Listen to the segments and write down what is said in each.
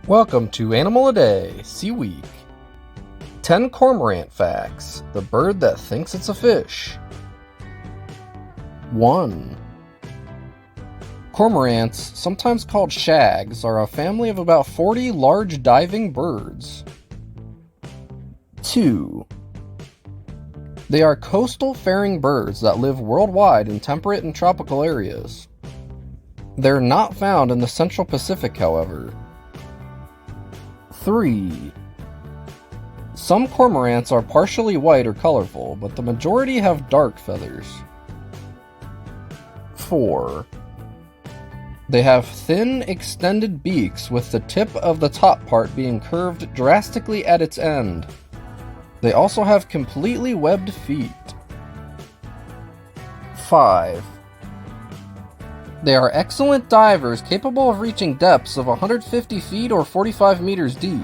Welcome to Animal a Day, Sea Week. 10 Cormorant Facts, the bird that thinks it's a fish. 1. Cormorants, sometimes called shags, are a family of about 40 large diving birds. 2. They are coastal faring birds that live worldwide in temperate and tropical areas. They're not found in the Central Pacific, however. 3. Some cormorants are partially white or colorful, but the majority have dark feathers. 4. They have thin, extended beaks with the tip of the top part being curved drastically at its end. They also have completely webbed feet. 5. They are excellent divers capable of reaching depths of 150 feet or 45 meters deep.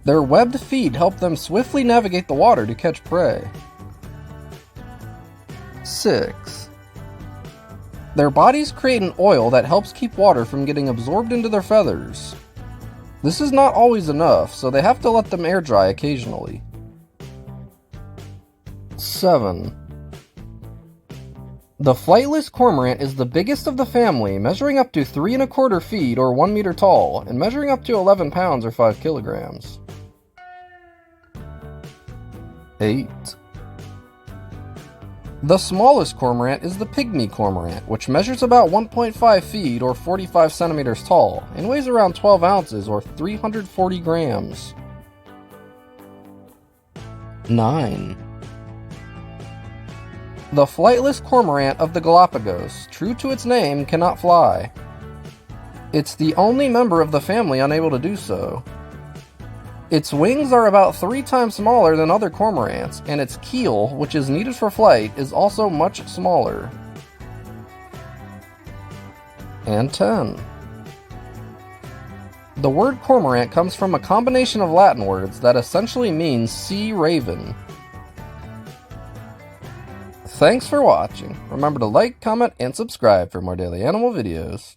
Their webbed feet help them swiftly navigate the water to catch prey. 6. Their bodies create an oil that helps keep water from getting absorbed into their feathers. This is not always enough, so they have to let them air dry occasionally. 7. The flightless cormorant is the biggest of the family, measuring up to 3 1/4 feet or 1 meter tall, and measuring up to 11 pounds or 5 kilograms. 8. The smallest cormorant is the pygmy cormorant, which measures about 1.5 feet or 45 centimeters tall, and weighs around 12 ounces or 340 grams. 9. The flightless cormorant of the Galapagos, true to its name, cannot fly. It's the only member of the family unable to do so. Its wings are about 3 times smaller than other cormorants, and its keel, which is needed for flight, is also much smaller. And 10. The word cormorant comes from a combination of Latin words that essentially means sea raven. Thanks for watching. Remember to like, comment, and subscribe for more daily animal videos.